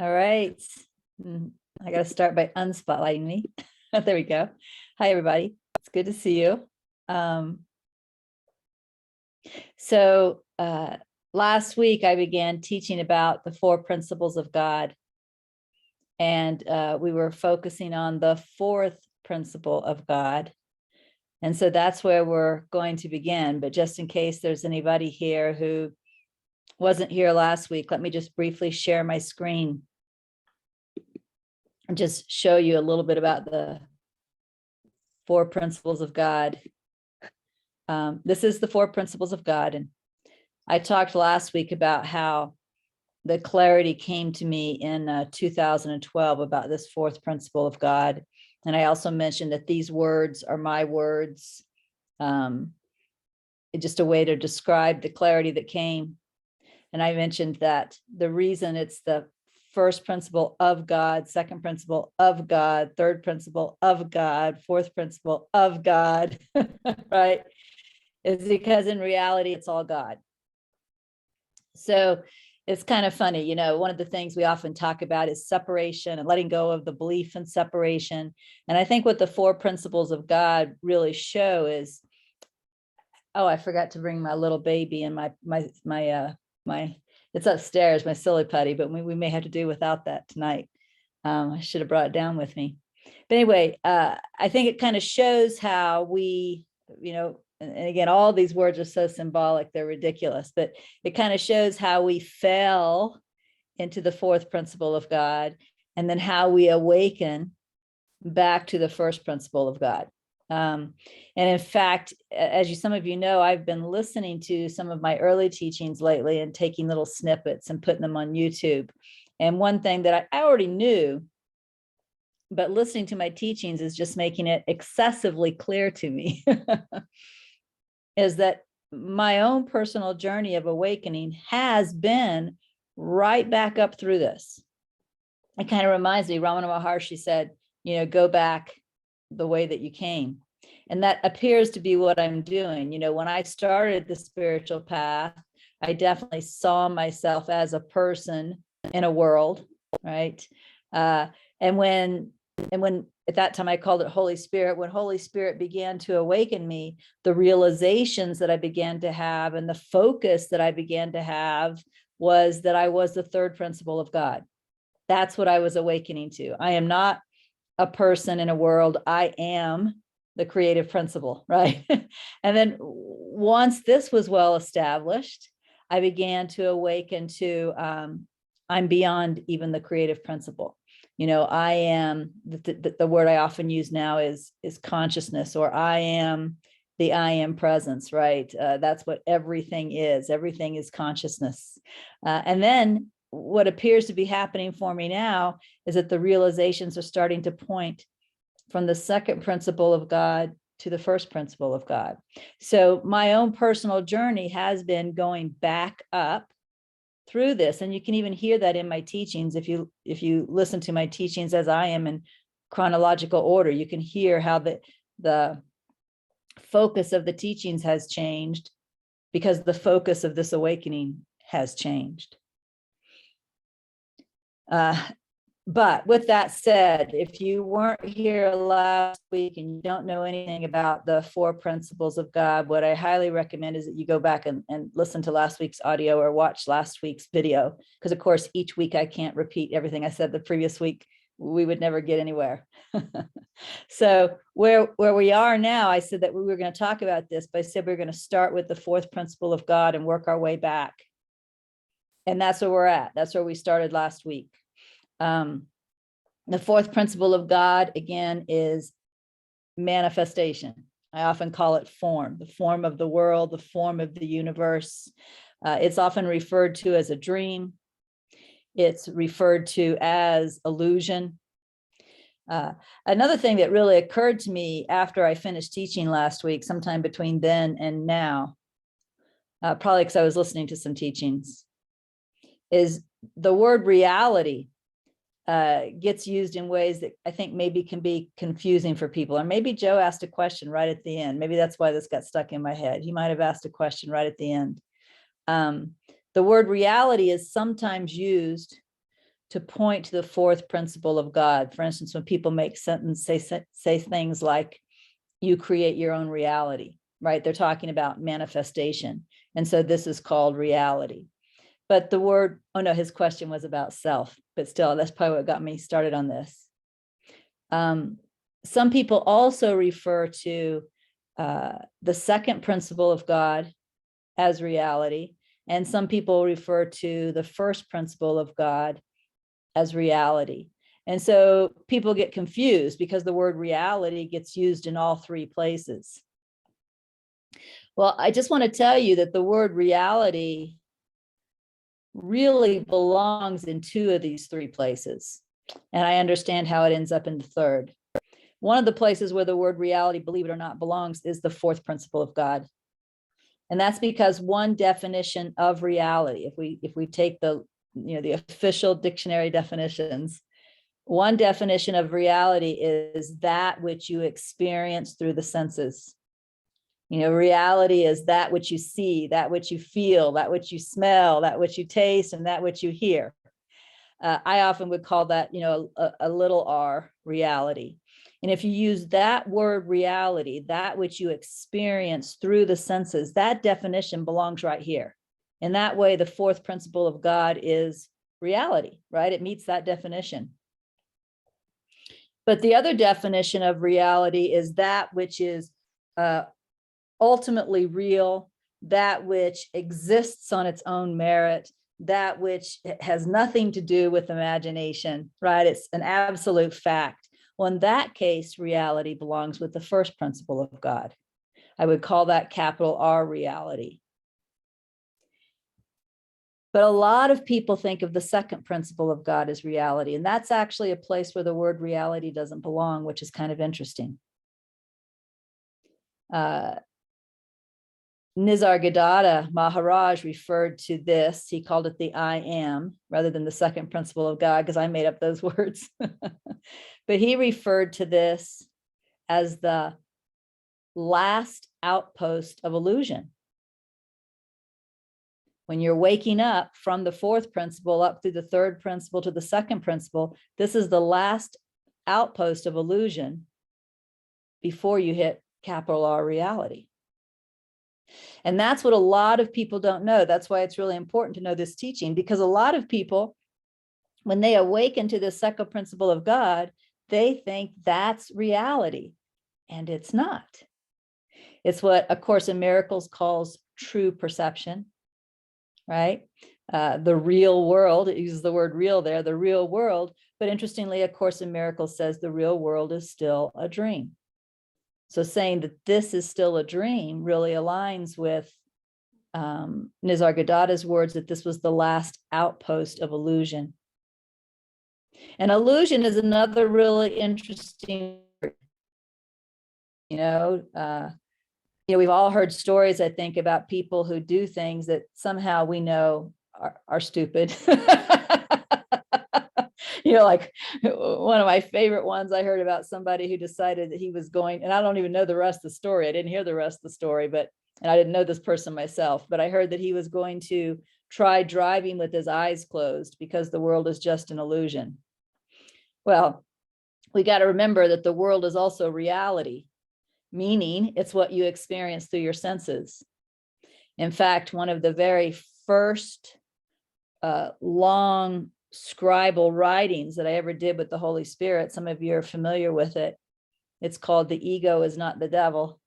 All right. I got to start by unspotlighting me. There we go. Hi, everybody. It's good to see you. Last week I began teaching about the 4 principles of God. And we were focusing on the 4th principle of God. And so that's where we're going to begin. But just in case there's anybody here who wasn't here last week, let me just briefly share my screen and just show you a little bit about the 4 principles of God. This is the 4 principles of God. And I talked last week about how the clarity came to me in 2012 about this 4th principle of God. And I also mentioned that these words are my words. Just a way to describe the clarity that came. And I mentioned that the reason it's the 1st principle of God, 2nd principle of God, 3rd principle of God, 4th principle of God, right? Is because in reality, it's all God. So it's kind of funny, you know, one of the things we often talk about is separation and letting go of the belief in separation. And I think what the 4 principles of God really show is, oh, I forgot to bring my little baby and my it's upstairs, my silly putty, but we may have to do without that tonight. I should have brought it down with me. But anyway, I think it kind of shows how we, you know, and again, all these words are so symbolic, they're ridiculous, but it kind of shows how we fell into the 4th principle of God, and then how we awaken back to the 1st principle of God. And in fact, as some of you know, I've been listening to some of my early teachings lately and taking little snippets and putting them on YouTube. And one thing that I already knew, but listening to my teachings is just making it excessively clear to me, is that my own personal journey of awakening has been right back up through this. It kind of reminds me, Ramana Maharshi said, you know, go back the way that you came. And that appears to be what I'm doing. You know, when I started the spiritual path, I definitely saw myself as a person in a world, right? And when at that time I called it Holy Spirit, when Holy Spirit began to awaken me, the realizations that I began to have and the focus that I began to have was that I was the 3rd principle of God. That's what I was awakening to. I am not a person in a world. I am the creative principle, right? And then once this was well established, I began to awaken to I'm beyond even the creative principle. You know, I am, the word I often use now is consciousness, or I am the I am presence, right? That's what everything is. Everything is consciousness. And then what appears to be happening for me now is that the realizations are starting to point from the 2nd principle of God to the 1st principle of God. So my own personal journey has been going back up through this. And you can even hear that in my teachings. If you listen to my teachings as I am in chronological order, you can hear how the focus of the teachings has changed because the focus of this awakening has changed. But with that said, if you weren't here last week and you don't know anything about the 4 principles of God, what I highly recommend is that you go back and listen to last week's audio or watch last week's video. Because of course, each week I can't repeat everything I said the previous week. We would never get anywhere. So where we are now, I said that we were going to talk about this, but I said we're going to start with the 4th principle of God and work our way back. And that's where we're at. That's where we started last week. The 4th principle of God, again, is manifestation. I often call it form, the form of the world, the form of the universe. It's often referred to as a dream. It's referred to as illusion. Another thing that really occurred to me after I finished teaching last week, sometime between then and now, probably because I was listening to some teachings, is the word reality gets used in ways that I think maybe can be confusing for people. Or maybe Joe asked a question right at the end. Maybe that's why this got stuck in my head. He might have asked a question right at the end. The word reality is sometimes used to point to the fourth principle of God. For instance, when people make say things like, you create your own reality, right? They're talking about manifestation. And so this is called reality. But the word, oh no, his question was about self, but still, that's probably what got me started on this. Some people also refer to the second principle of God as reality, and some people refer to the first principle of God as reality. And so people get confused because the word reality gets used in all three places. Well, I just want to tell you that the word reality really belongs in two of these three places. And I understand how it ends up in the third. One of the places where the word reality, believe it or not, belongs is the fourth principle of God. And that's because one definition of reality, if we take the official dictionary definitions, one definition of reality is that which you experience through the senses. Reality is that which you see, that which you feel, that which you smell, that which you taste, and that which you hear. I often would call that, a little r, reality. And if you use that word reality, that which you experience through the senses, that definition belongs right here. In that way, the fourth principle of God is reality, right? It meets that definition. But the other definition of reality is that which is ultimately real, that which exists on its own merit, that which has nothing to do with imagination, right? It's an absolute fact. Well, in that case, reality belongs with the first principle of God. I would call that capital R reality. But a lot of people think of the second principle of God as reality, and that's actually a place where the word reality doesn't belong, which is kind of interesting. Nisargadatta Maharaj referred to this, he called it the I am, rather than the second principle of God, because I made up those words. But he referred to this as the last outpost of illusion. When you're waking up from the fourth principle up through the third principle to the second principle, this is the last outpost of illusion before you hit capital R reality. And that's what a lot of people don't know. That's why it's really important to know this teaching, because a lot of people, when they awaken to the second principle of God, they think that's reality, and it's not. It's what A Course in Miracles calls true perception, right? The real world, it uses the word real there, the real world. But interestingly, A Course in Miracles says the real world is still a dream. So saying that this is still a dream really aligns with Nisargadatta's words that this was the last outpost of illusion. And illusion is another really interesting word. We've all heard stories, I think, about people who do things that somehow we know are stupid. Like one of my favorite ones I heard about somebody who decided that he was going, and I don't even know the rest of the story. I didn't hear the rest of the story, and I didn't know this person myself, but I heard that he was going to try driving with his eyes closed because the world is just an illusion. Well, we got to remember that the world is also reality, meaning it's what you experience through your senses. In fact, one of the very first long scribal writings that I ever did with the Holy Spirit, some of you are familiar with it. It's called The Ego is Not the Devil.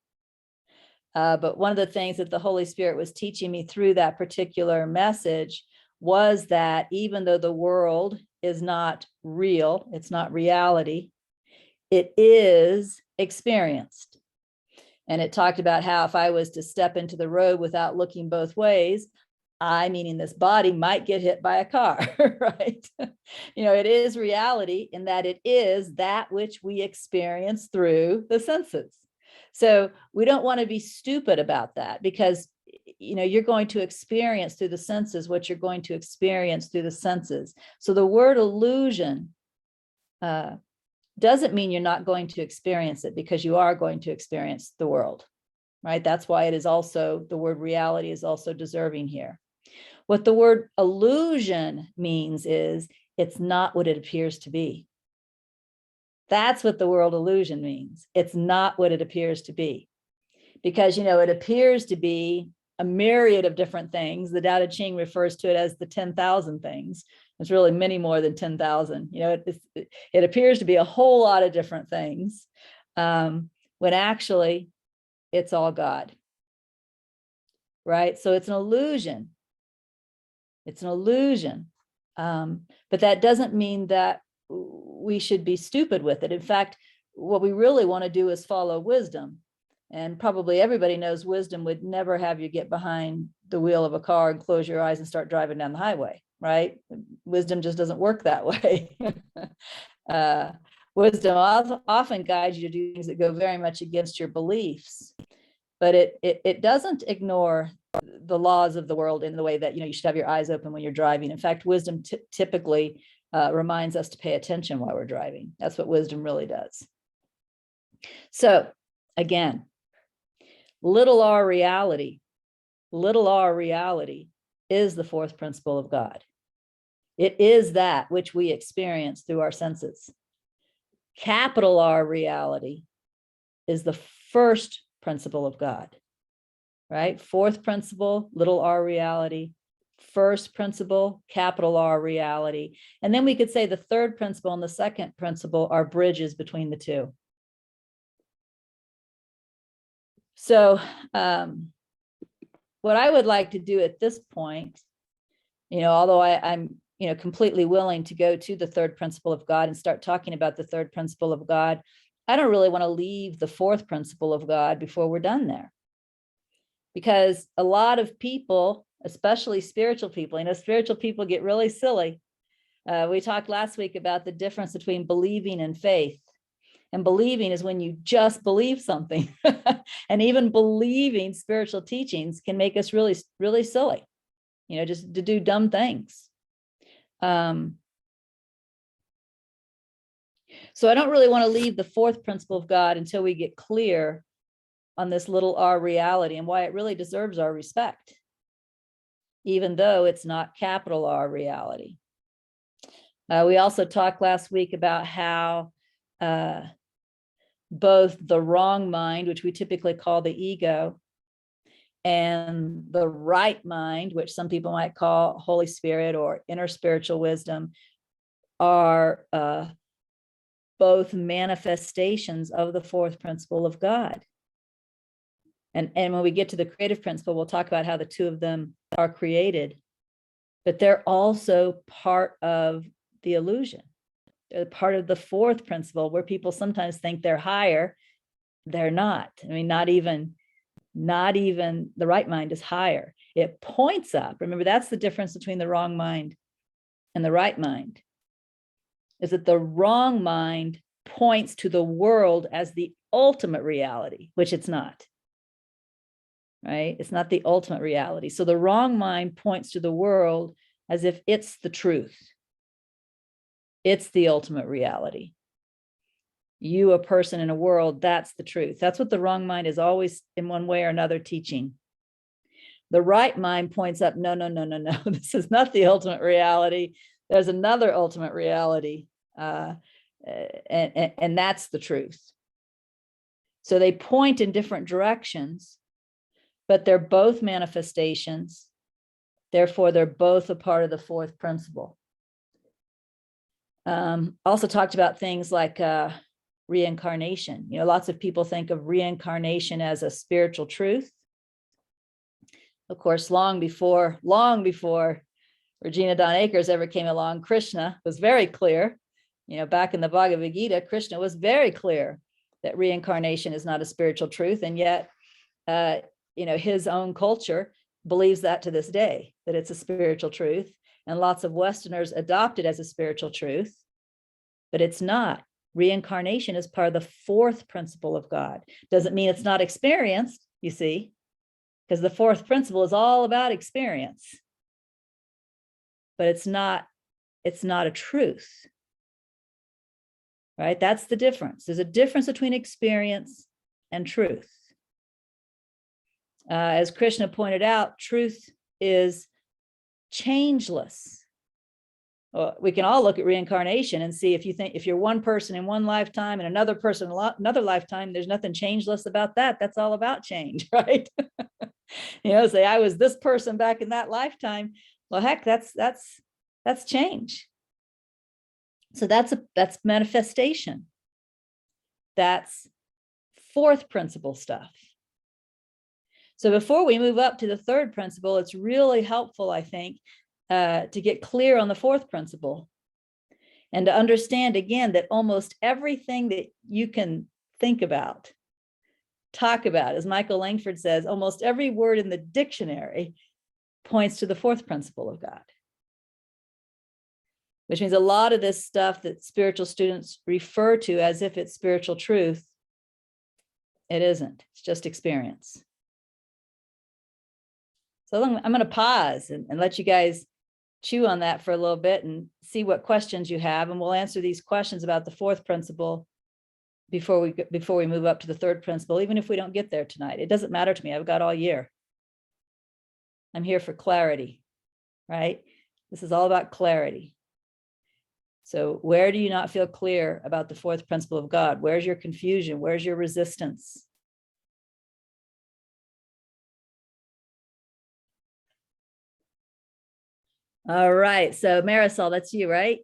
But one of the things that the Holy Spirit was teaching me through that particular message was that even though the world is not real, it's not reality, it is experienced. And it talked about how if I was to step into the road without looking both ways, I, meaning this body, might get hit by a car, right? It is reality in that it is that which we experience through the senses. So we don't want to be stupid about that, because you're going to experience through the senses what you're going to experience through the senses. So the word illusion doesn't mean you're not going to experience it, because you are going to experience the world, right? That's why it is also, the word reality is also deserving here. What the word illusion means is It's not what it appears to be. That's what the world illusion means. It's not what it appears to be. Because, it appears to be a myriad of different things. The Tao Te Ching refers to it as the 10,000 things. It's really many more than 10,000. It appears to be a whole lot of different things, when actually it's all God, right? So it's an illusion. It's an illusion. But that doesn't mean that we should be stupid with it. In fact, what we really want to do is follow wisdom. And probably everybody knows wisdom would never have you get behind the wheel of a car and close your eyes and start driving down the highway, right? Wisdom just doesn't work that way. Wisdom often guides you to do things that go very much against your beliefs, but it doesn't ignore the laws of the world in the way that, you should have your eyes open when you're driving. In fact, wisdom typically reminds us to pay attention while we're driving. That's what wisdom really does. So again, little r reality is the fourth principle of God. It is that which we experience through our senses. Capital R reality is the first principle of God, right? Fourth principle, little r reality. First principle, capital R reality. And then we could say the third principle and the second principle are bridges between the two. So what I would like to do at this point, although I'm completely willing to go to the third principle of God and start talking about the third principle of God, I don't really want to leave the fourth principle of God before we're done there. Because a lot of people, especially spiritual people, spiritual people get really silly. We talked last week about the difference between believing and faith. And believing is when you just believe something. And even believing spiritual teachings can make us really, really silly, just to do dumb things. So I don't really want to leave the fourth principle of God until we get clear on this little r reality and why it really deserves our respect, even though it's not capital R reality. We also talked last week about how both the wrong mind, which we typically call the ego, and the right mind, which some people might call Holy Spirit or inner spiritual wisdom, are both manifestations of the fourth principle of God. And when we get to the creative principle, we'll talk about how the two of them are created, but they're also part of the illusion. They're part of the fourth principle, where people sometimes think they're higher. They're not. I mean, not even the right mind is higher. It points up. Remember, that's the difference between the wrong mind and the right mind, is that the wrong mind points to the world as the ultimate reality, which it's not. Right? It's not the ultimate reality. So the wrong mind points to the world as if it's the truth. It's the ultimate reality. You, a person in a world, that's the truth. That's what the wrong mind is always in one way or another teaching. The right mind points up, no. This is not the ultimate reality. There's another ultimate reality. And that's the truth. So they point in different directions, but they're both manifestations. Therefore, they're both a part of the fourth principle. Also talked about things like reincarnation. Lots of people think of reincarnation as a spiritual truth. Of course, long before Regina Dawn Akers ever came along, Krishna was very clear. Back in the Bhagavad Gita, Krishna was very clear that reincarnation is not a spiritual truth, and yet his own culture believes that to this day, that it's a spiritual truth, and lots of Westerners adopt it as a spiritual truth, but it's not. Reincarnation is part of the fourth principle of God. Doesn't mean it's not experienced, you see, because the fourth principle is all about experience, but it's not a truth, right? That's the difference. There's a difference between experience and truth. As Krishna pointed out, truth is changeless. Well, we can all look at reincarnation and see, if you're one person in one lifetime and another person in another lifetime, there's nothing changeless about that. That's all about change, right? Say I was this person back in that lifetime. Well, heck, that's change. So that's manifestation. That's fourth principle stuff. So before we move up to the third principle, it's really helpful, I think, to get clear on the fourth principle and to understand again that almost everything that you can think about, talk about, as Michael Langford says, almost every word in the dictionary points to the fourth principle of God. Which means a lot of this stuff that spiritual students refer to as if it's spiritual truth, it isn't. It's just experience. So I'm going to pause and let you guys chew on that for a little bit and see what questions you have. And we'll answer these questions about the fourth principle before we move up to the third principle, even if we don't get there tonight. It doesn't matter to me. I've got all year. I'm here for clarity, right? This is all about clarity. So where do you not feel clear about the fourth principle of God? Where's your confusion? Where's your resistance? All right. So Marisol, that's you, right?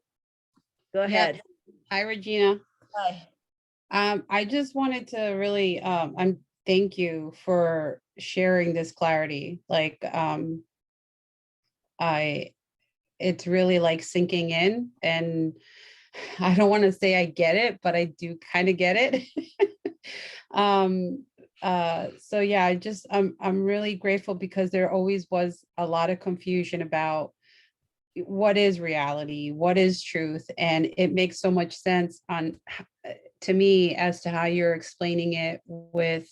Go ahead. Yeah. Hi, Regina. Hi. I just wanted to really thank you for sharing this clarity. Like it's really like sinking in, and I don't want to say I get it, but I do kind of get it. So yeah, I'm really grateful, because there always was a lot of confusion about what is reality, what is truth, and it makes so much sense to me as to how you're explaining it with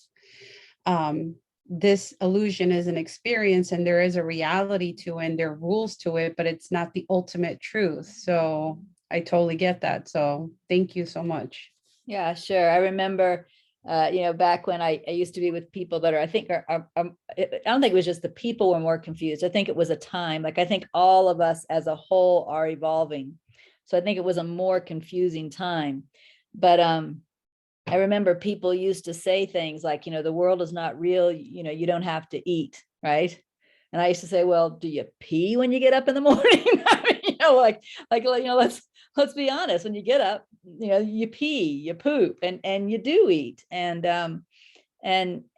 this illusion is an experience, and there is a reality to it, and there are rules to it, but it's not the ultimate truth. So I totally get that. So thank you so much. Yeah, sure. I remember, back when I used to be with people that I don't think it was just the people were more confused. I think it was a time, like I think all of us as a whole are evolving. So I think it was a more confusing time. But I remember people used to say things like, the world is not real, you don't have to eat, right? And I used to say, well, do you pee when you get up in the morning? I mean, let's be honest. When you get up, you pee, you poop, and you do eat. And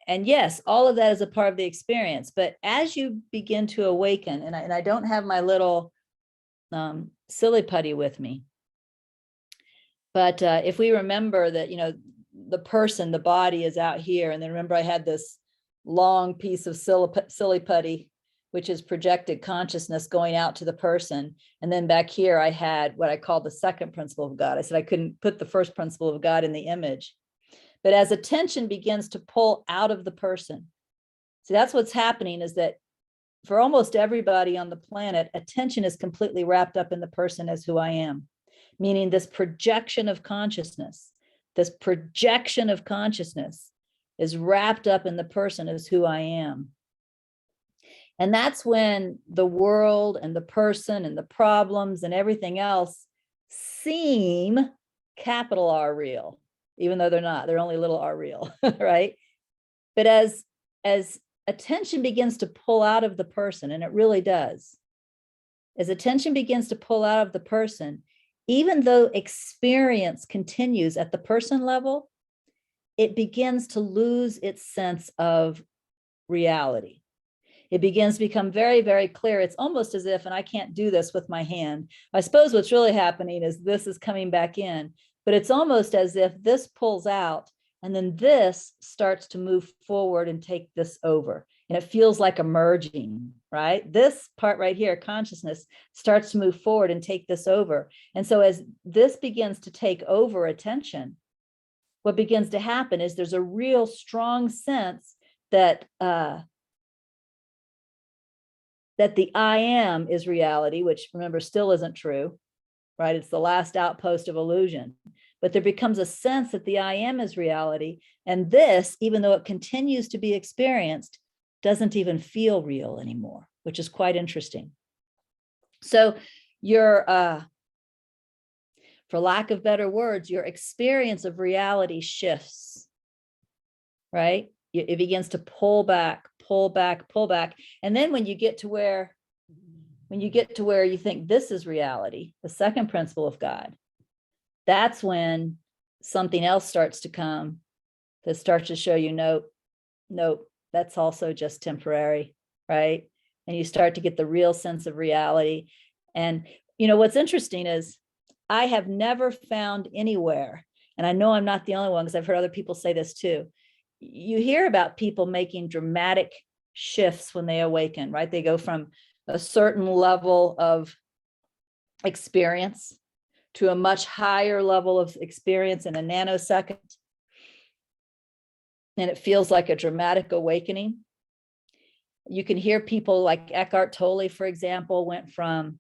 yes, all of that is a part of the experience. But as you begin to awaken, and I don't have my little silly putty with me, but if we remember that, the body is out here, and then remember I had this long piece of silly putty, which is projected consciousness going out to the person. And then back here, I had what I call the second principle of God. I said I couldn't put the first principle of God in the image. But as attention begins to pull out of the person, see, that's what's happening, is that for almost everybody on the planet, attention is completely wrapped up in the person as who I am, meaning this projection of consciousness is wrapped up in the person as who I am. And that's when the world and the person and the problems and everything else seem capital R real, even though they're not. They're only little r real, right? But as attention begins to pull out of the person, and it really does, as attention begins to pull out of the person, even though experience continues at the person level, it begins to lose its sense of reality. It begins to become very, very clear. It's almost as if, and I can't do this with my hand, I suppose what's really happening is this is coming back in, but it's almost as if this pulls out and then this starts to move forward and take this over. And it feels like a merging, right? This part right here, consciousness, starts to move forward and take this over. And so as this begins to take over attention, what begins to happen is there's a real strong sense that the I am is reality, which remember still isn't true, right? It's the last outpost of illusion. But there becomes a sense that the I am is reality. And this, even though it continues to be experienced, doesn't even feel real anymore, which is quite interesting. So your, for lack of better words, your experience of reality shifts, right? It begins to pull back, pull back, pull back. And then when you get to where you think this is reality, the second principle of God, that's when something else starts to come that starts to show you, nope, that's also just temporary, right? And you start to get the real sense of reality. And what's interesting is I have never found anywhere, and I know I'm not the only one because I've heard other people say this too. You hear about people making dramatic shifts when they awaken, right? They go from a certain level of experience to a much higher level of experience in a nanosecond. And it feels like a dramatic awakening. You can hear people like Eckhart Tolle, for example, went from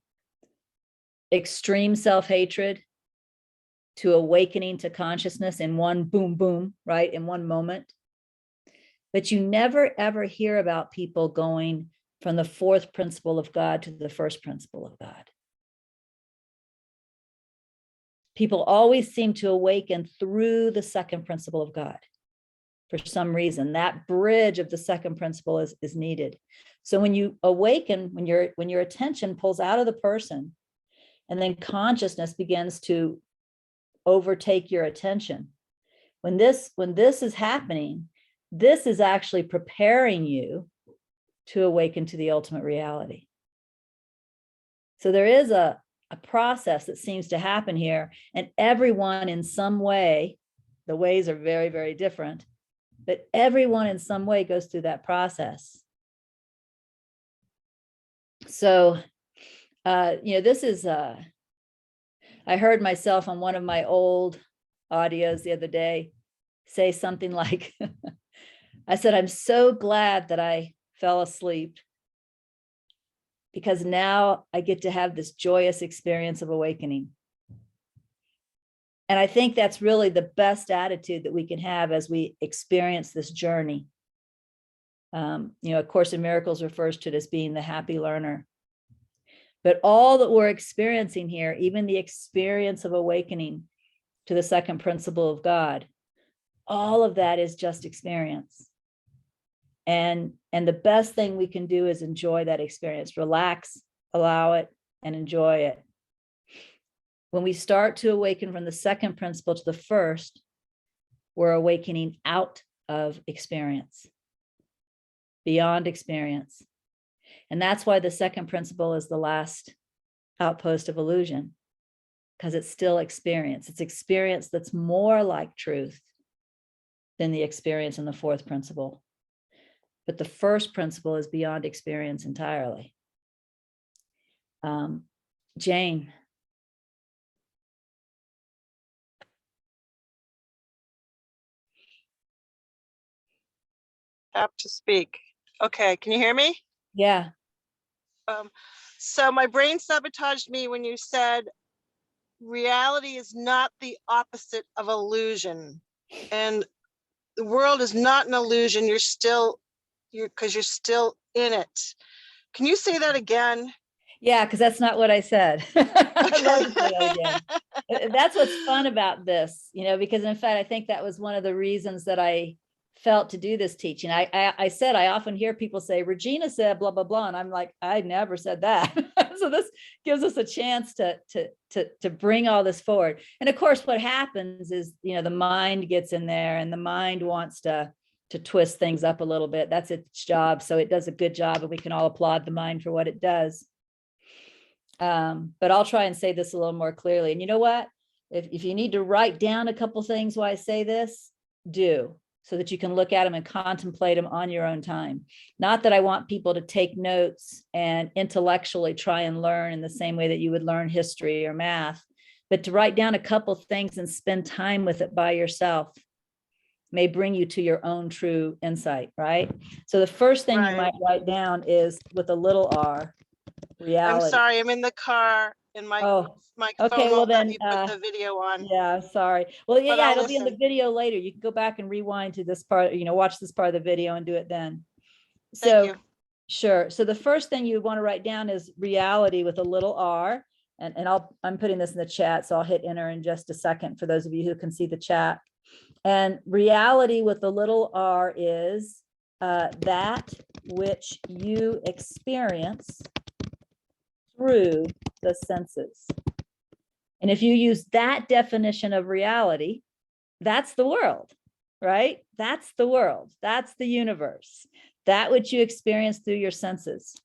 extreme self-hatred to awakening to consciousness in one boom, boom, right? In one moment. But you never, ever hear about people going from the fourth principle of God to the first principle of God. People always seem to awaken through the second principle of God. For some reason, that bridge of the second principle is needed. So when you awaken, when your attention pulls out of the person, and then consciousness begins to overtake your attention. When this is happening, this is actually preparing you to awaken to the ultimate reality. So there is a process that seems to happen here, and everyone in some way, the ways are very, very different, but everyone in some way goes through that process. So, this is, I heard myself on one of my old audios the other day say something like, I said, I'm so glad that I fell asleep because now I get to have this joyous experience of awakening. And I think that's really the best attitude that we can have as we experience this journey. A Course in Miracles refers to it as being the happy learner. But all that we're experiencing here, even the experience of awakening to the second principle of God, all of that is just experience. And the best thing we can do is enjoy that experience, relax, allow it, and enjoy it. When we start to awaken from the second principle to the first, we're awakening out of experience, beyond experience. And that's why the second principle is the last outpost of illusion, because it's still experience. It's experience that's more like truth than the experience in the fourth principle. But the first principle is beyond experience entirely. Jane. Tap to speak. Okay, can you hear me? Yeah. So my brain sabotaged me when you said reality is not the opposite of illusion, and the world is not an illusion. You're still in it. Can you say that again? Yeah, because that's not what I said. I'd love to say that again. That's what's fun about this, because in fact, I think that was one of the reasons that I felt to do this teaching. I said, I often hear people say, Regina said, blah, blah, blah. And I'm like, I never said that. So this gives us a chance to bring all this forward. And of course, what happens is, the mind gets in there and the mind wants to twist things up a little bit. That's its job. So it does a good job, and we can all applaud the mind for what it does. But I'll try and say this a little more clearly. And you know what? If you need to write down a couple things why I say this, do, so that you can look at them and contemplate them on your own time. Not that I want people to take notes and intellectually try and learn in the same way that you would learn history or math, but to write down a couple things and spend time with it by yourself may bring you to your own true insight, right? So the first thing you might write down is with a little r, reality. I'm sorry, I'm in the car and my phone won't let me put the video on. Yeah, sorry. Well, yeah, it'll be in the video later. You can go back and rewind to this part, watch this part of the video and do it then. So, thank you. Sure. So the first thing you want to write down is reality with a little r. and I'm putting this in the chat, so I'll hit enter in just a second for those of you who can see the chat. And reality with the little r is that which you experience through the senses. And if you use that definition of reality, that's the world, right? That's the world. That's the universe. That which you experience through your senses.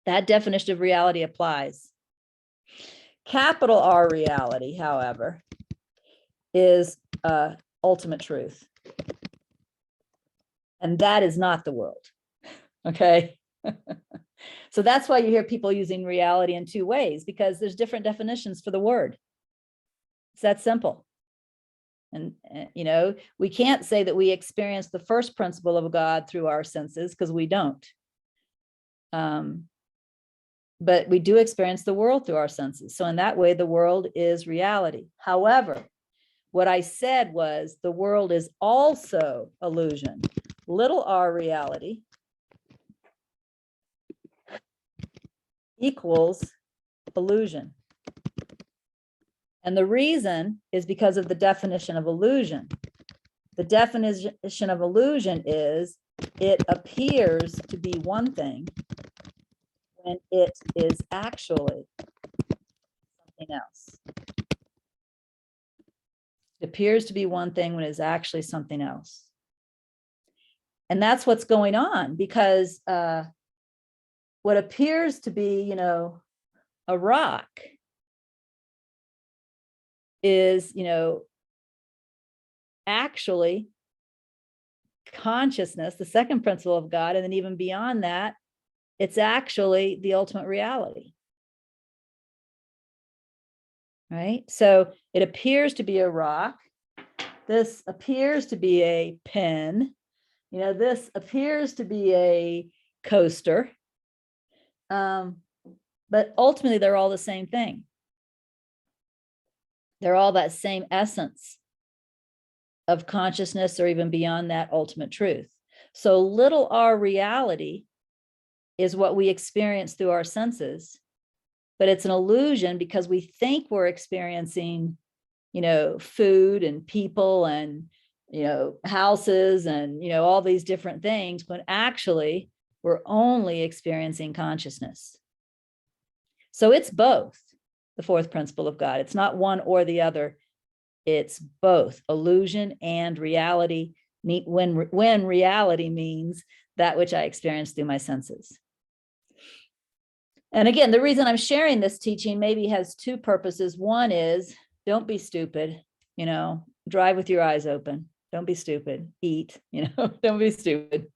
That definition of reality applies. Capital R reality, however, is ultimate truth. And that is not the world. Okay. So that's why you hear people using reality in two ways, because there's different definitions for the word. It's that simple. And, you know, we can't say that we experience the first principle of God through our senses, because we don't. But we do experience the world through our senses. So in that way, the world is reality. However, what I said was the world is also illusion. Little r reality equals illusion. And the reason is because of the definition of illusion. The definition of illusion is it appears to be one thing when it is actually something else. It appears to be one thing when it's actually something else. And that's what's going on, because what appears to be, you know, a rock is, you know, actually consciousness, the second principle of God. And then even beyond that, it's actually the ultimate reality. Right? So it appears to be a rock. This appears to be a pen. You know, this appears to be a coaster. But ultimately, they're all the same thing. They're all that same essence of consciousness, or even beyond that, ultimate truth. So little r reality is what we experience through our senses, but it's an illusion because we think we're experiencing, you know, food and people and, you know, houses and, you know, all these different things, when actually we're only experiencing consciousness. So it's both, the fourth principle of God. It's not one or the other. It's both illusion and reality. When reality means that which I experience through my senses. And again, the reason I'm sharing this teaching maybe has two purposes. One is, don't be stupid, you know, drive with your eyes open. Don't be stupid, eat, you know, don't be stupid.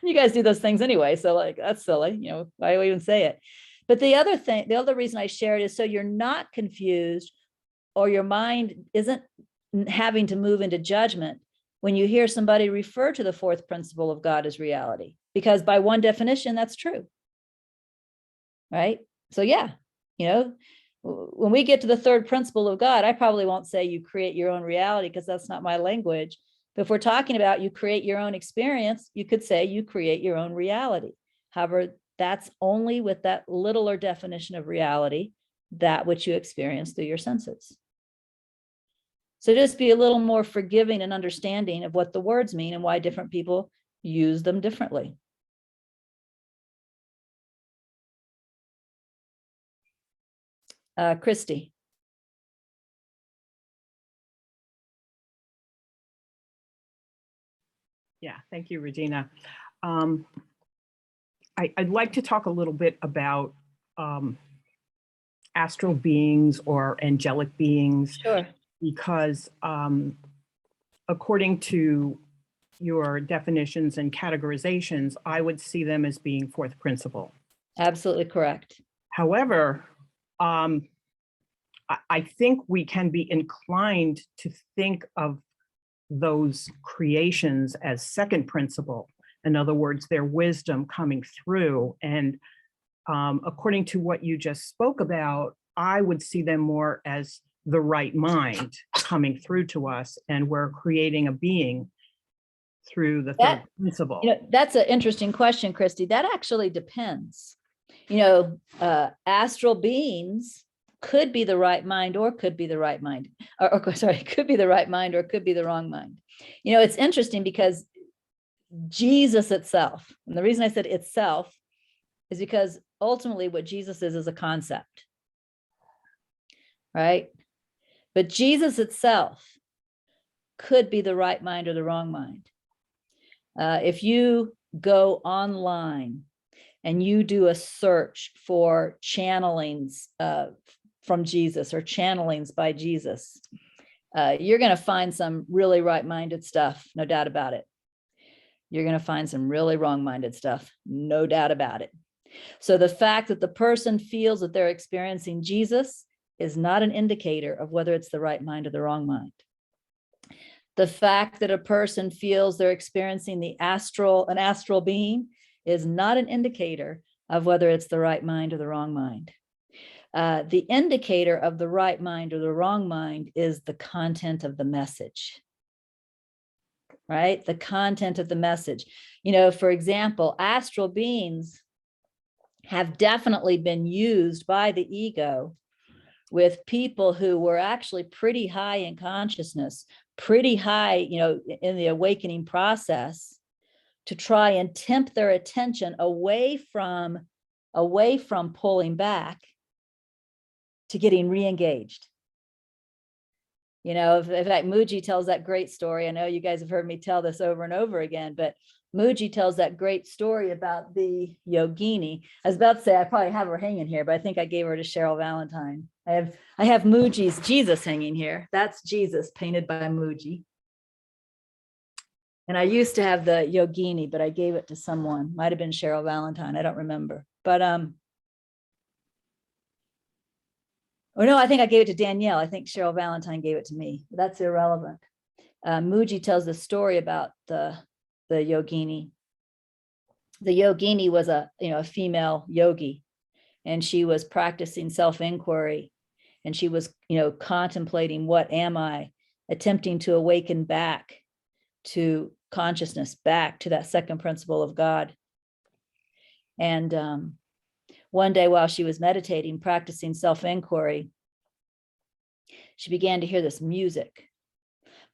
You guys do those things anyway. So like, that's silly, you know, why do I even say it? But the other thing, the other reason I share it is so you're not confused, or your mind isn't having to move into judgment when you hear somebody refer to the fourth principle of God as reality, because by one definition, that's true. Right? So yeah, you know, when we get to the third principle of God, I probably won't say you create your own reality, because that's not my language. But if we're talking about you create your own experience, you could say you create your own reality. However, that's only with that littler definition of reality, that which you experience through your senses. So just be a little more forgiving and understanding of what the words mean and why different people use them differently. Christy. Yeah, thank you, Regina. I'd like to talk a little bit about astral beings or angelic beings. Sure. Because according to your definitions and categorizations, I would see them as being fourth principle. Absolutely correct. However, I think we can be inclined to think of those creations as second principle. In other words, their wisdom coming through. And according to what you just spoke about, I would see them more as the right mind coming through to us, and we're creating a being through the third principle. You know, that's an interesting question, Christy. That actually depends. Astral beings could be the right mind or could be the right mind, or sorry, could be the right mind or could be the wrong mind. It's interesting because Jesus itself, and the reason I said itself is because ultimately what Jesus is a concept, right? But Jesus itself could be the right mind or the wrong mind. If you go online and you do a search for channelings from Jesus or channelings by Jesus, you're going to find some really right-minded stuff, no doubt about it. You're going to find some really wrong-minded stuff, no doubt about it. So the fact that the person feels that they're experiencing Jesus is not an indicator of whether it's the right mind or the wrong mind. The fact that a person feels they're experiencing an astral being is not an indicator of whether it's the right mind or the wrong mind. The indicator of the right mind or the wrong mind is the content of the message, right? The content of the message. For example, astral beings have definitely been used by the ego with people who were actually pretty high in consciousness, pretty high, in the awakening process, to try and tempt their attention away from pulling back to getting re-engaged. In fact, Mooji tells that great story. I know you guys have heard me tell this over and over again, but Mooji tells that great story about the yogini. I was about to say I probably have her hanging here, but I think I gave her to Cheryl Valentine. I have Mooji's Jesus hanging here. That's Jesus painted by Mooji. And I used to have the yogini, but I gave it to someone. Might have been Cheryl Valentine. I don't remember. But no, I think I gave it to Danielle. I think Cheryl Valentine gave it to me. That's irrelevant. Mooji tells the story about the yogini. The yogini was a female yogi, and she was practicing self-inquiry, and she was contemplating, what am I, attempting to awaken back to consciousness, back to that second principle of God. And one day while she was meditating, practicing self-inquiry, she began to hear this music.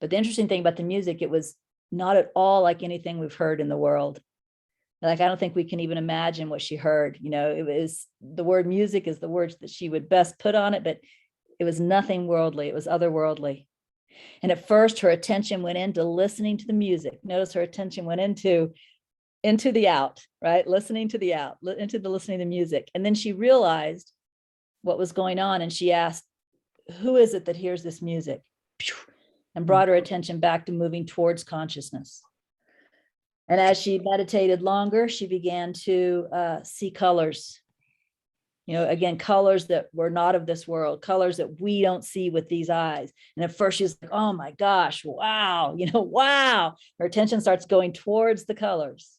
But the interesting thing about the music, it was not at all like anything we've heard in the world. Like, I don't think we can even imagine what she heard. It was, the word music is the words that she would best put on it, but it was nothing worldly. It was otherworldly. And at first her attention went into listening to the music. Notice her attention went into the out, right? Listening to the out, into the listening to the music. And then she realized what was going on. And she asked, who is it that hears this music? And brought her attention back to moving towards consciousness. And as she meditated longer, she began to see colors. Again, colors that were not of this world, colors that we don't see with these eyes. And at first she's like, oh my gosh, wow, wow. Her attention starts going towards the colors.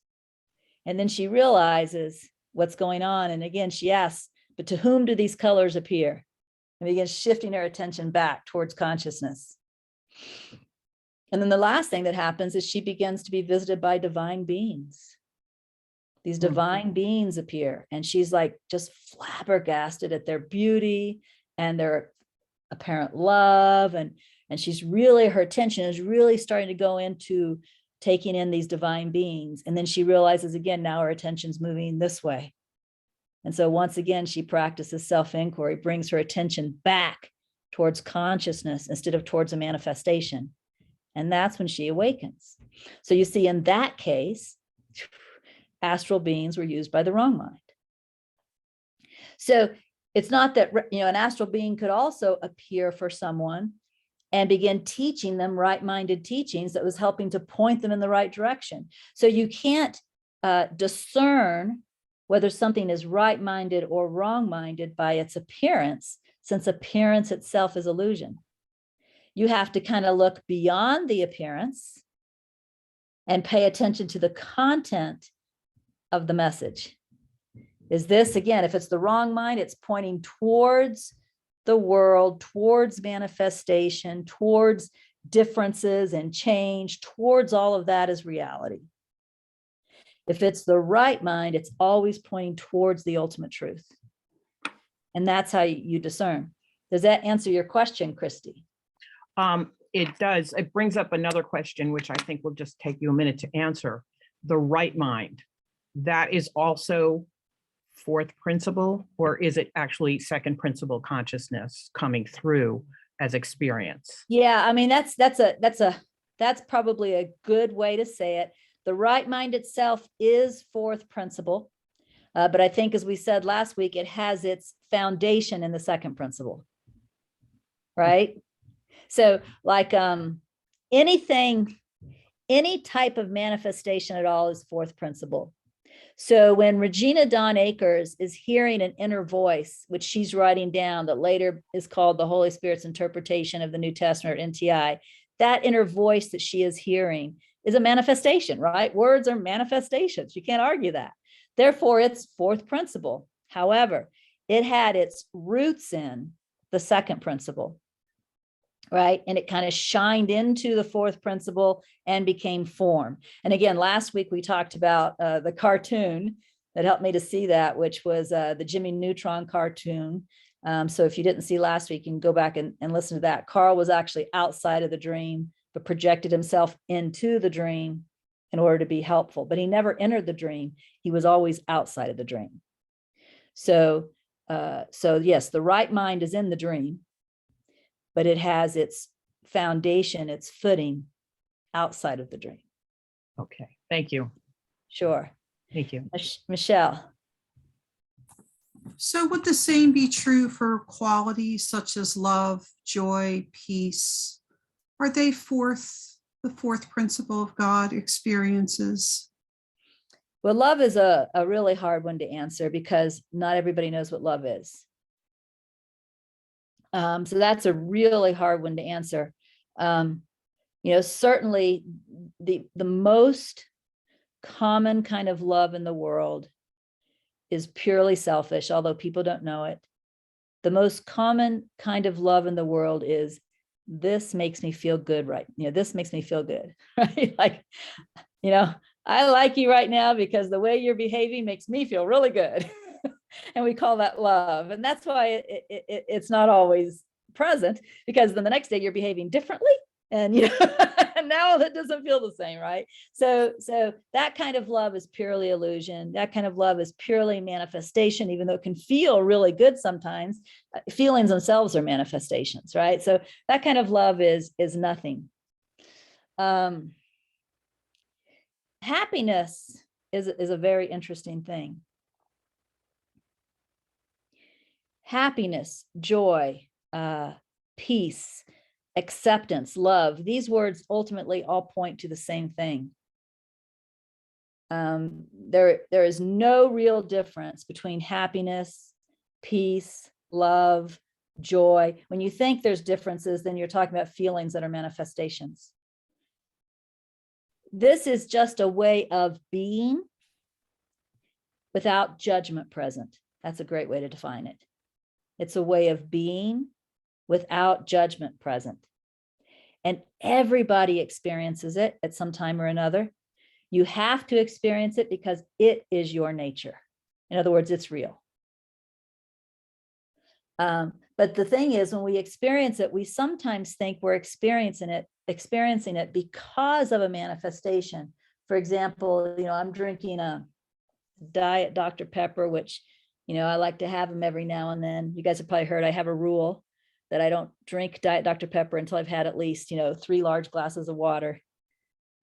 And then she realizes what's going on. And again, she asks, but to whom do these colors appear? And begins shifting her attention back towards consciousness. And then the last thing that happens is she begins to be visited by divine beings. These divine beings appear, and she's like just flabbergasted at their beauty and their apparent love. And she's really, her attention is really starting to go into taking in these divine beings. And then she realizes again, now her attention's moving this way. And so once again, she practices self-inquiry, brings her attention back towards consciousness instead of towards a manifestation. And that's when she awakens. So you see, in that case, astral beings were used by the wrong mind. So it's not that, an astral being could also appear for someone and begin teaching them right-minded teachings that was helping to point them in the right direction. So you can't discern whether something is right-minded or wrong-minded by its appearance, since appearance itself is illusion. You have to kind of look beyond the appearance and pay attention to the content of the message. Is this, again, if it's the wrong mind, it's pointing towards the world, towards manifestation, towards differences and change, towards all of that as reality. If it's the right mind, it's always pointing towards the ultimate truth. And that's how you discern. Does that answer your question, Christy? It does. It brings up another question, which I think will just take you a minute to answer. The right mind, that is also fourth principle, or is it actually second principle consciousness coming through as experience? Yeah, I mean, that's probably a good way to say it. The right mind itself is fourth principle. But I think, as we said last week, it has its foundation in the second principle, right? So like anything, any type of manifestation at all is fourth principle. So when Regina Dawn Akers is hearing an inner voice, which she's writing down, that later is called the Holy Spirit's interpretation of the New Testament, or NTI, that inner voice that she is hearing is a manifestation, right? Words are manifestations. You can't argue that. Therefore, it's fourth principle. However, it had its roots in the second principle, right? And it kind of shined into the fourth principle and became form. And again, last week we talked about the cartoon that helped me to see that, which was the Jimmy Neutron cartoon. So if you didn't see last week, you can go back and listen to that. Carl was actually outside of the dream, but projected himself into the dream in order to be helpful. But he never entered the dream. He was always outside of the dream. So yes, the right mind is in the dream, but it has its foundation, its footing outside of the dream. Okay, thank you. Sure. Thank you. Michelle. So would the same be true for qualities such as love, joy, peace? Are they the fourth principle of God experiences? Well, love is a really hard one to answer because not everybody knows what love is. So that's a really hard one to answer. Certainly the most common kind of love in the world is purely selfish, although people don't know it. The most common kind of love in the world is, this makes me feel good, right? This makes me feel good, right? Like, I like you right now because the way you're behaving makes me feel really good. And we call that love. And that's why it's not always present, because then the next day you're behaving differently. And, and now that doesn't feel the same, right? So that kind of love is purely illusion. That kind of love is purely manifestation, even though it can feel really good sometimes. Feelings themselves are manifestations, right? So that kind of love is nothing. Happiness is a very interesting thing. Happiness, joy, peace, acceptance, love, these words ultimately all point to the same thing. There is no real difference between happiness, peace, love, joy. When you think there's differences, then you're talking about feelings that are manifestations. This is just a way of being without judgment present. That's a great way to define it. It's a way of being without judgment present. And everybody experiences it at some time or another. You have to experience it because it is your nature. In other words, it's real. But the thing is, when we experience it, we sometimes think we're experiencing it because of a manifestation. For example, I'm drinking a Diet Dr. Pepper, which, I like to have them every now and then. You guys have probably heard I have a rule that I don't drink Diet Dr. Pepper until I've had at least, 3 large glasses of water.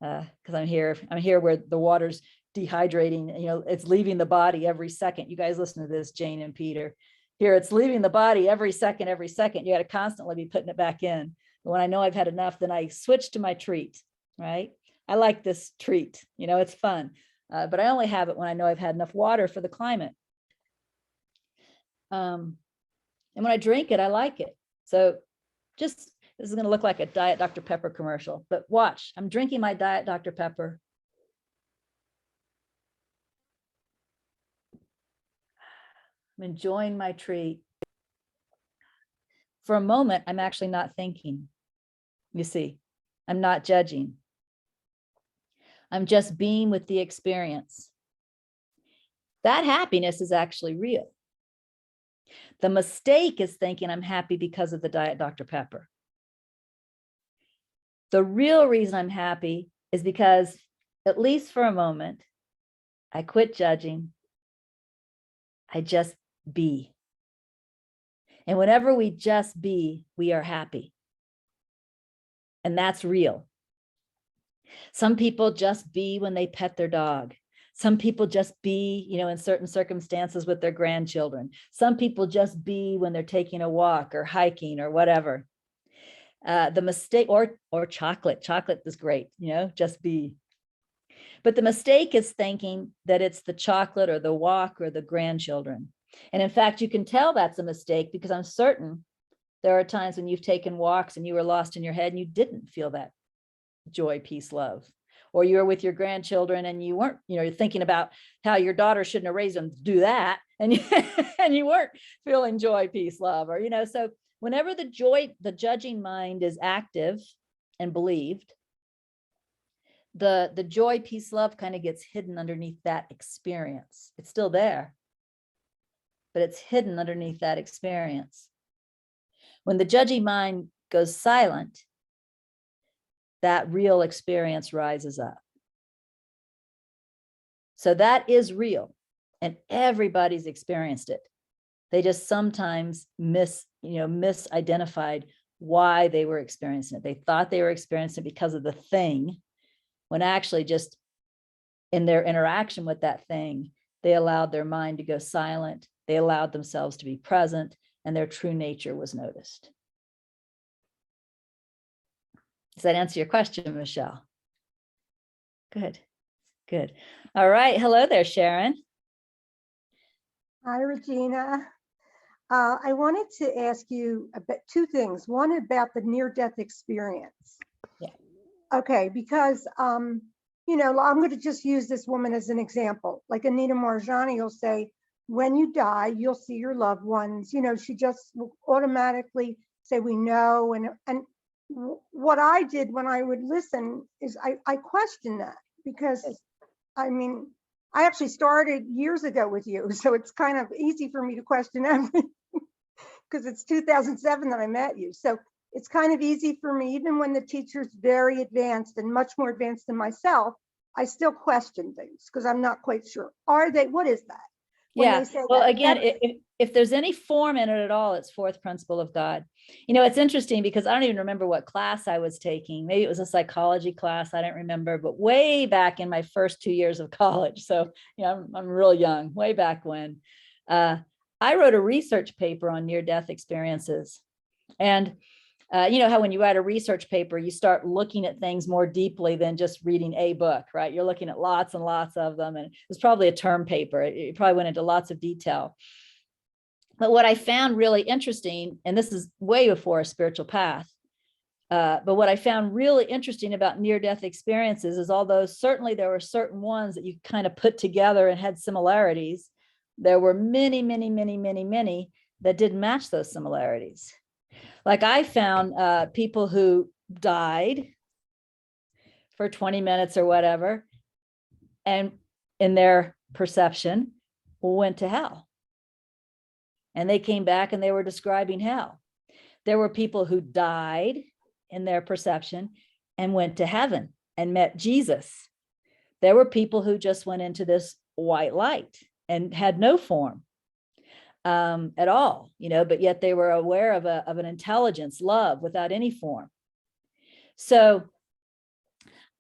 Because I'm here where the water's dehydrating, it's leaving the body every second. You guys listen to this, Jane and Peter. Here, it's leaving the body every second. You got to constantly be putting it back in. But when I know I've had enough, then I switch to my treat, right? I like this treat, it's fun. But I only have it when I know I've had enough water for the climate. And when I drink it, I like it. So this is going to look like a Diet Dr. Pepper commercial, but watch, I'm drinking my Diet Dr. Pepper. I'm enjoying my treat. For a moment, I'm actually not thinking. You see, I'm not judging. I'm just being with the experience. That happiness is actually real. The mistake is thinking I'm happy because of the Diet Dr. Pepper. The real reason I'm happy is because, at least for a moment, I quit judging. I just be. And whenever we just be, we are happy. And that's real. Some people just be when they pet their dog. Some people just be, in certain circumstances with their grandchildren. Some people just be when they're taking a walk or hiking or whatever. The mistake, or chocolate. Chocolate is great, just be. But the mistake is thinking that it's the chocolate or the walk or the grandchildren. And in fact, you can tell that's a mistake, because I'm certain there are times when you've taken walks and you were lost in your head and you didn't feel that joy, peace, love. Or you were with your grandchildren and you weren't, you're thinking about how your daughter shouldn't have raised them to do that. And you weren't feeling joy, peace, love, or, so whenever the judging mind is active and believed, the joy, peace, love kind of gets hidden underneath that experience. It's still there, but it's hidden underneath that experience. When the judging mind goes silent, that real experience rises up. So that is real, and everybody's experienced it. They just sometimes misidentified why they were experiencing it. They thought they were experiencing it because of the thing, when actually just in their interaction with that thing, they allowed their mind to go silent. They allowed themselves to be present, and their true nature was noticed. Does that answer your question, Michelle? Good, good. All right. Hello there, Sharon. Hi, Regina. I wanted to ask you about two things. One about the near-death experience. Yeah. Okay, because I'm going to just use this woman as an example. Like Anita Marjani will say, when you die, you'll see your loved ones. She just will automatically say, we know. And what I did when I would listen is I questioned that, because I actually started years ago with you, so it's kind of easy for me to question everything, because it's 2007 that I met you. So it's kind of easy for me, even when the teacher's very advanced and much more advanced than myself, I still question things because I'm not quite sure. What is that? When Yeah. they say Well, that, again, if there's any form in it at all, it's fourth principle of God. It's interesting because I don't even remember what class I was taking. Maybe it was a psychology class. I don't remember, but way back in my first 2 years of college. So, I'm real young, way back when. I wrote a research paper on near-death experiences. And how when you write a research paper, you start looking at things more deeply than just reading a book, right? You're looking at lots and lots of them. And it was probably a term paper. It probably went into lots of detail. But what I found really interesting, and this is way before a spiritual path, but what I found really interesting about near-death experiences is, although certainly there were certain ones that you kind of put together and had similarities, there were many, many, many, many, many that didn't match those similarities. Like I found people who died for 20 minutes or whatever, and in their perception went to hell. And they came back and they were describing hell. There were people who died in their perception and went to heaven and met Jesus. There were people who just went into this white light and had no form at all, but yet they were aware of an intelligence, love, without any form. So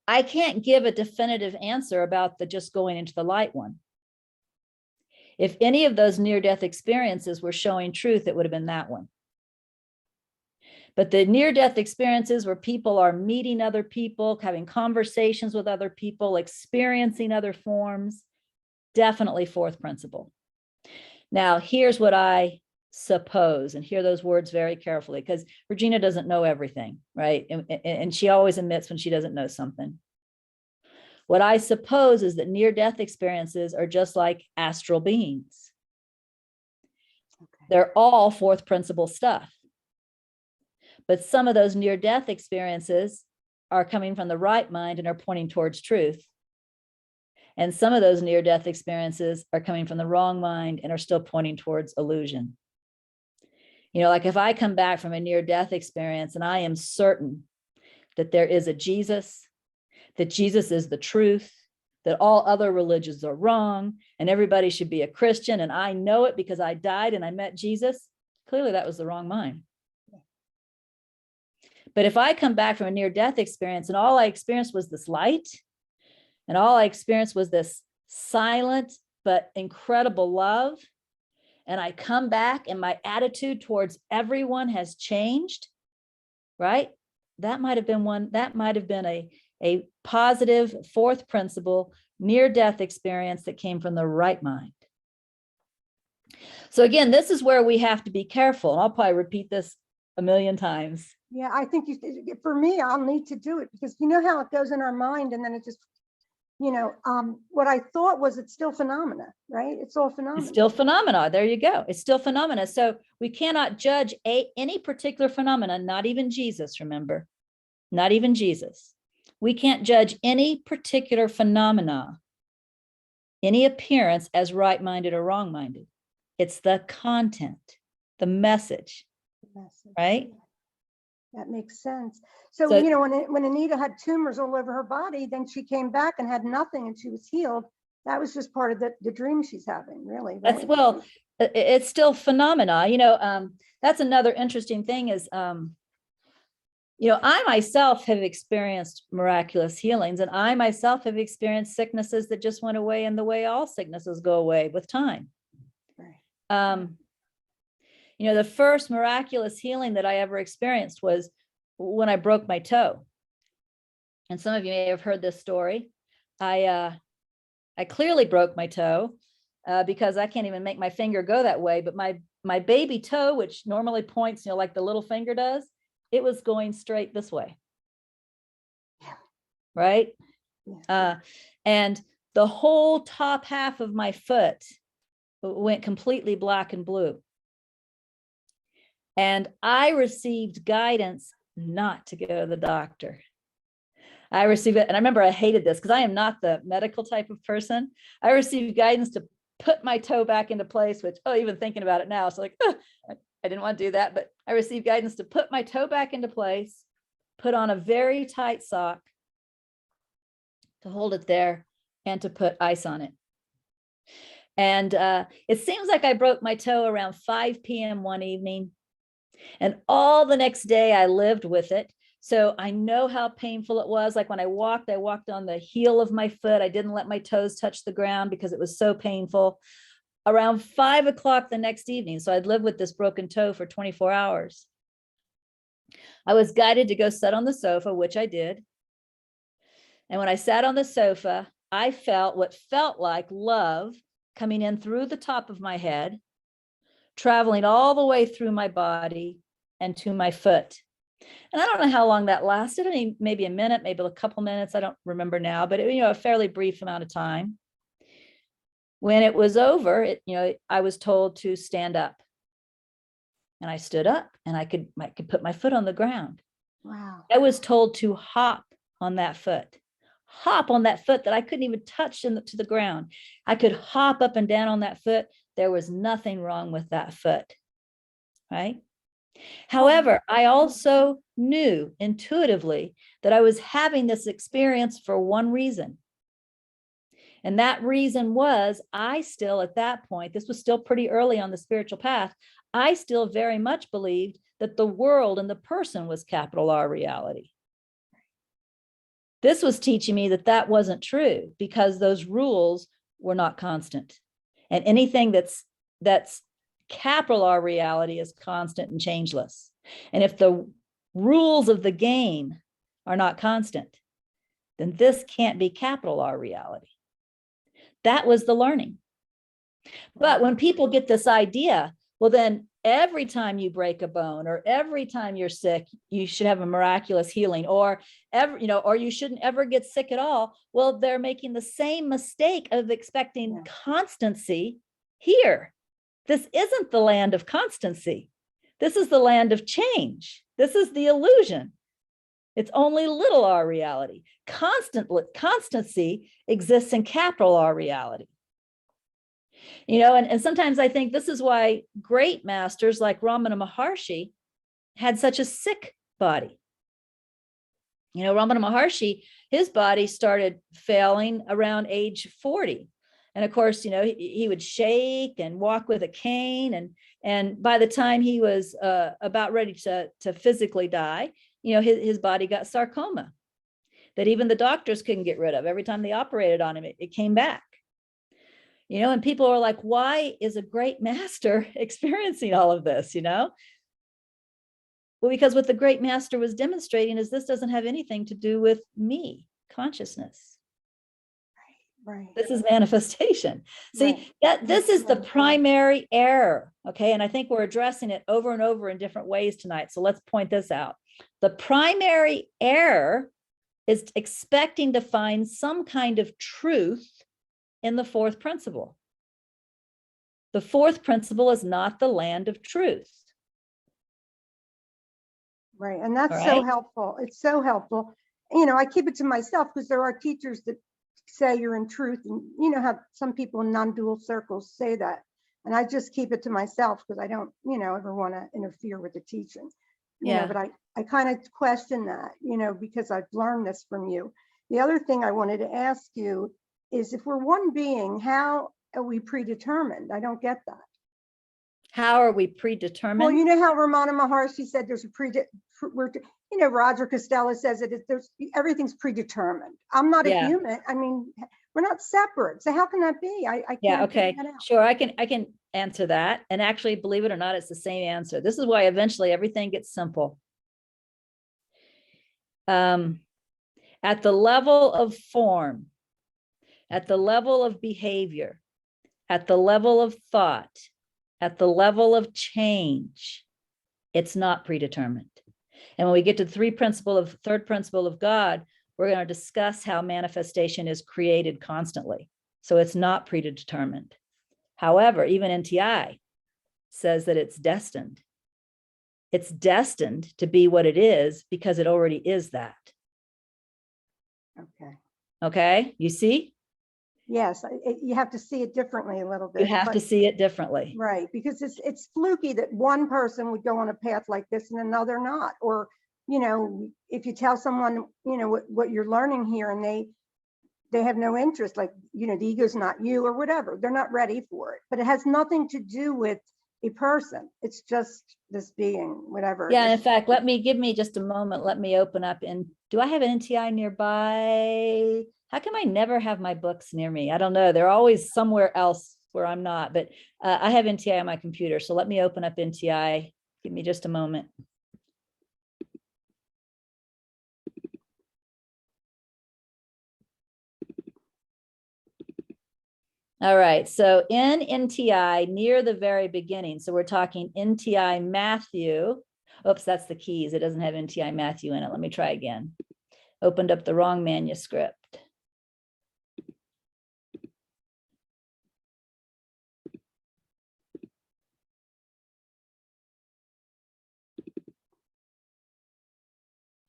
I can't give a definitive answer about the just going into the light one. If any of those near-death experiences were showing truth, it would have been that one. But the near-death experiences where people are meeting other people, having conversations with other people, experiencing other forms, definitely fourth principle. Now, here's what I suppose, and hear those words very carefully, because Regina doesn't know everything, right? And she always admits when she doesn't know something. What I suppose is that near-death experiences are just like astral beings. Okay. They're all fourth principle stuff. But some of those near-death experiences are coming from the right mind and are pointing towards truth. And some of those near-death experiences are coming from the wrong mind and are still pointing towards illusion. You know, like if I come back from a near-death experience and I am certain that there is a Jesus, that Jesus is the truth, that all other religions are wrong, and everybody should be a Christian, and I know it because I died and I met Jesus, clearly that was the wrong mind. But if I come back from a near-death experience and all I experienced was this light, and all I experienced was this silent but incredible love, and I come back and my attitude towards everyone has changed, right? That might have been a positive fourth principle near-death experience that came from the right mind. So again, this is where we have to be careful. And I'll probably repeat this a million times. Yeah, I think for me, I'll need to do it because you know how it goes in our mind and then it just, what I thought was it's still phenomena, right? It's all phenomena. It's still phenomena. There you go. It's still phenomena. So we cannot judge any particular phenomena, not even Jesus, remember, not even Jesus. We can't judge any particular phenomena, any appearance as right-minded or wrong-minded. It's the content, the message, right? That makes sense. So, So- when Anita had tumors all over her body, then she came back and had nothing and she was healed. That was just part of the dream she's having, really. That's, right? well, it's still phenomena. That's another interesting thing is, I myself have experienced miraculous healings, and I myself have experienced sicknesses that just went away in the way all sicknesses go away with time. Right. The first miraculous healing that I ever experienced was when I broke my toe. And some of you may have heard this story. I clearly broke my toe because I can't even make my finger go that way. But my baby toe, which normally points, like the little finger does, it was going straight this way. Right? Yeah. And the whole top half of my foot went completely black and blue. And I received guidance not to go to the doctor. I received it, and I remember I hated this because I am not the medical type of person. I received guidance to put my toe back into place, which, even thinking about it now, it's like, I didn't want to do that, but I received guidance to put my toe back into place, put on a very tight sock to hold it there, and to put ice on it. And it seems like I broke my toe around 5 p.m. one evening. And all the next day I lived with it. So I know how painful it was. Like when I walked on the heel of my foot. I didn't let my toes touch the ground because it was so painful. Around 5 o'clock the next evening, so I'd lived with this broken toe for 24 hours. I was guided to go sit on the sofa, which I did. And when I sat on the sofa, I felt what felt like love coming in through the top of my head, traveling all the way through my body and to my foot. And I don't know how long that lasted. I mean, maybe a minute, maybe a couple minutes. I don't remember now, but a fairly brief amount of time. When it was over, I was told to stand up. And I stood up and I could put my foot on the ground. Wow. I was told to hop on that foot that I couldn't even touch to the ground. I could hop up and down on that foot. There was nothing wrong with that foot, right? However, I also knew intuitively that I was having this experience for one reason. And that reason was I still, at that point, this was still pretty early on the spiritual path, I still very much believed that the world and the person was capital R reality. This was teaching me that that wasn't true because those rules were not constant. And anything that's capital R reality is constant and changeless. And if the rules of the game are not constant, then this can't be capital R reality. That was the learning. But when people get this idea, well, then every time you break a bone or every time you're sick, you should have a miraculous healing, or or you shouldn't ever get sick at all. Well, they're making the same mistake of expecting constancy here. This isn't the land of constancy. This is the land of change. This is the illusion. It's only little r reality. Constancy exists in capital R reality. And sometimes I think this is why great masters like Ramana Maharshi had such a sick body. Ramana Maharshi, his body started failing around age 40. And of course, he would shake and walk with a cane. And by the time he was about ready to physically die, his body got sarcoma that even the doctors couldn't get rid of. Every time they operated on him, it came back. And people are like, why is a great master experiencing all of this, Well, because what the great master was demonstrating is this doesn't have anything to do with me, consciousness. Right. This is manifestation. See, Right. this is the Right. primary error. Okay. And I think we're addressing it over and over in different ways tonight. So let's point this out. The primary error is expecting to find some kind of truth in the fourth principle. The fourth principle is not the land of truth. Right. And that's All so right. helpful. It's so helpful. I keep it to myself because there are teachers that say you're in truth. And how some people in non-dual circles say that. And I just keep it to myself because I don't, ever want to interfere with the teaching. But I kind of question that, because I've learned this from you. The other thing I wanted to ask you is if we're one being, how are we predetermined? I don't get that. How are we predetermined? Well, you know how Ramana Maharshi said there's a Roger Costello says that everything's predetermined. I'm not a human. I mean, we're not separate. So how can that be? I can't okay, figure that out. sure. I can answer that. And actually, believe it or not, it's the same answer. This is why eventually everything gets simple. At the level of form, at the level of behavior, at the level of thought, at the level of change, it's not predetermined. And when we get to the third principle of God, we're going to discuss how manifestation is created constantly. So it's not predetermined. However, even NTI says that it's destined. It's destined to be what it is because it already is that. Okay. Okay, you see? Yes, you have to see it differently a little bit. You have to see it differently. Right, because it's fluky that one person would go on a path like this and another not. Or, if you tell someone, what you're learning here and they have no interest, like, the ego's not you or whatever, they're not ready for it. But it has nothing to do with a person. It's just this being, whatever. Yeah, in fact, give me just a moment. Let me open up. And do I have an NTI nearby? How come I never have my books near me? I don't know. They're always somewhere else where I'm not, but I have NTI on my computer. So let me open up NTI. Give me just a moment. All right, so in NTI near the very beginning, so we're talking NTI Matthew. Oops, that's the keys. It doesn't have NTI Matthew in it. Let me try again. Opened up the wrong manuscript.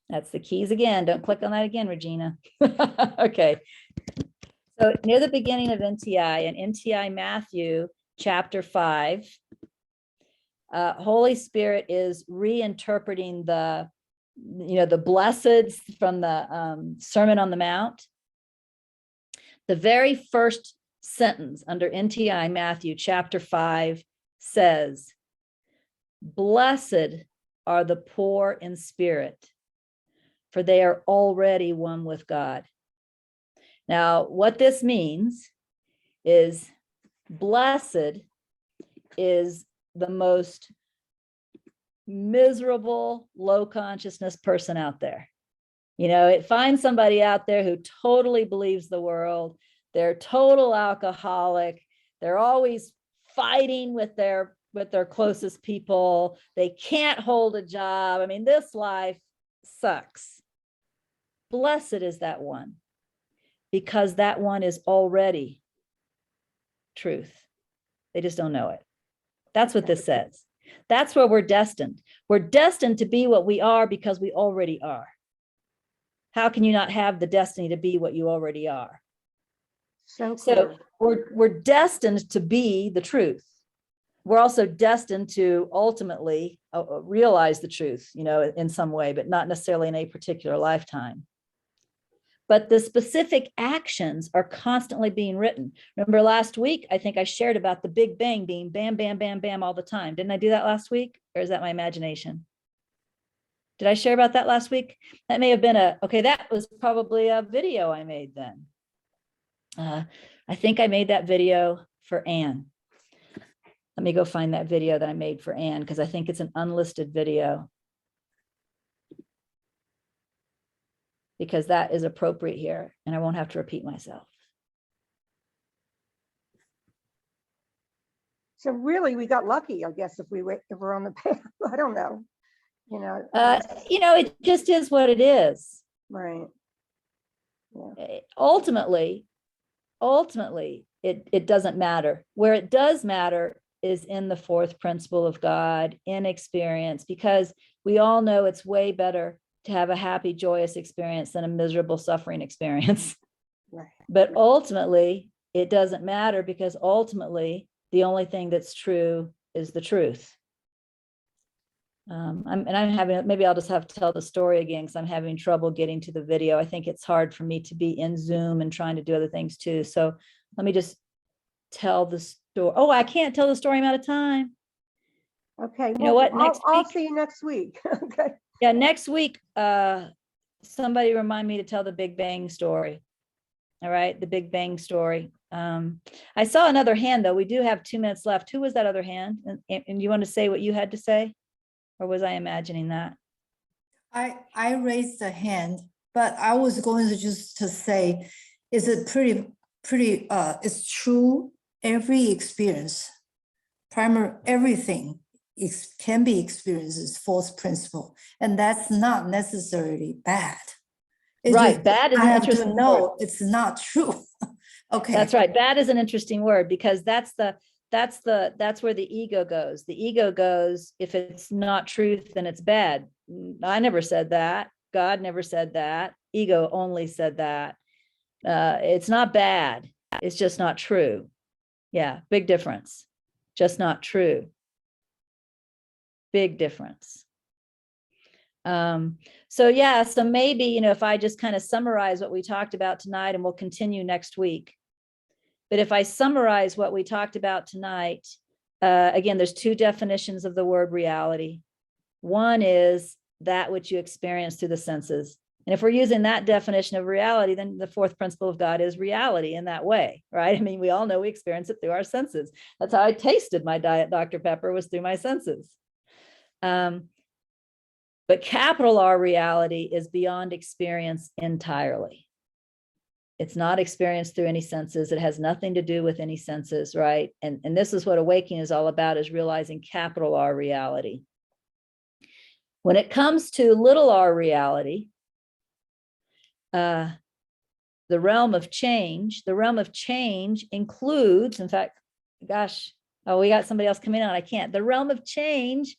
That's the keys again. Don't click on that again, Regina. Okay. So near the beginning of NTI and NTI Matthew, chapter 5, Holy Spirit is reinterpreting the blesseds from the Sermon on the Mount. The very first sentence under NTI Matthew, chapter 5 says, "Blessed are the poor in spirit, for they are already one with God." Now, what this means is blessed is the most miserable, low consciousness person out there. It finds somebody out there who totally believes the world. They're total alcoholic. They're always fighting with their closest people. They can't hold a job. I mean, this life sucks. Blessed is that one, because that one is already truth. They just don't know it. That's what this says. That's where we're destined. We're destined to be what we are because we already are. How can you not have the destiny to be what you already are? So So clear. we're destined to be the truth. We're also destined to ultimately realize the truth, in some way, but not necessarily in a particular lifetime. But the specific actions are constantly being written. Remember last week, I think I shared about the Big Bang being bam, bam, bam, bam all the time. Didn't I do that last week? Or is that my imagination? Did I share about that last week? That may have been okay, that was probably a video I made then. I think I made that video for Anne. Let me go find that video that I made for Anne, because I think it's an unlisted video. Because that is appropriate here, and I won't have to repeat myself. So really, we got lucky, I guess, if we're on the path. I don't know. It just is what it is. Right. Yeah. Ultimately, it doesn't matter. Where it does matter is in the fourth principle of God, in experience, because we all know it's way better to have a happy, joyous experience than a miserable, suffering experience. Right. But ultimately, it doesn't matter, because ultimately, the only thing that's true is the truth. Maybe I'll just have to tell the story again, because I'm having trouble getting to the video. I think it's hard for me to be in Zoom and trying to do other things too. So let me just tell the story. Oh, I can't tell the story. I'm out of time. Okay. You know what? I'll see you next week. Okay. Yeah, next week, somebody remind me to tell the Big Bang story. All right, the Big Bang story. I saw another hand, though. We do have 2 minutes left. Who was that other hand? And you want to say what you had to say? Or was I imagining that? I raised a hand, but I was going to just to say, is it pretty, it's true, every experience, everything can be experienced as fourth principle, and that's not necessarily bad. Right, bad is I an have to interesting know word. it's not true. Okay. That's right. Bad is an interesting word, because that's where the ego goes. The ego goes, if it's not truth, then it's bad. I never said that. God never said that. Ego only said that. It's not bad. It's just not true. Yeah, big difference. Just not true. Big difference. So maybe, if I just kind of summarize what we talked about tonight, and we'll continue next week. But if I summarize what we talked about tonight, again, there's 2 definitions of the word reality. One is that which you experience through the senses. And if we're using that definition of reality, then the fourth principle of God is reality in that way, right? I mean, we all know we experience it through our senses. That's how I tasted my Diet Dr. Pepper, was through my senses. But capital R reality is beyond experience entirely. It's not experienced through any senses. It has nothing to do with any senses, right? And this is what awakening is all about, is realizing capital R reality. When it comes to little r reality, the realm of change includes, in fact, gosh, oh, we got somebody else coming on. I can't. The realm of change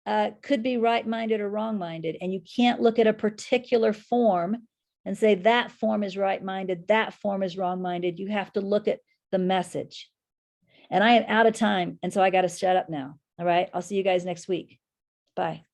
could be right-minded or wrong-minded, and you can't look at a particular form and say that form is right-minded, that form is wrong-minded. You have to look at the message. And I am out of time, and so I got to shut up now. All right, I'll see you guys next week. Bye.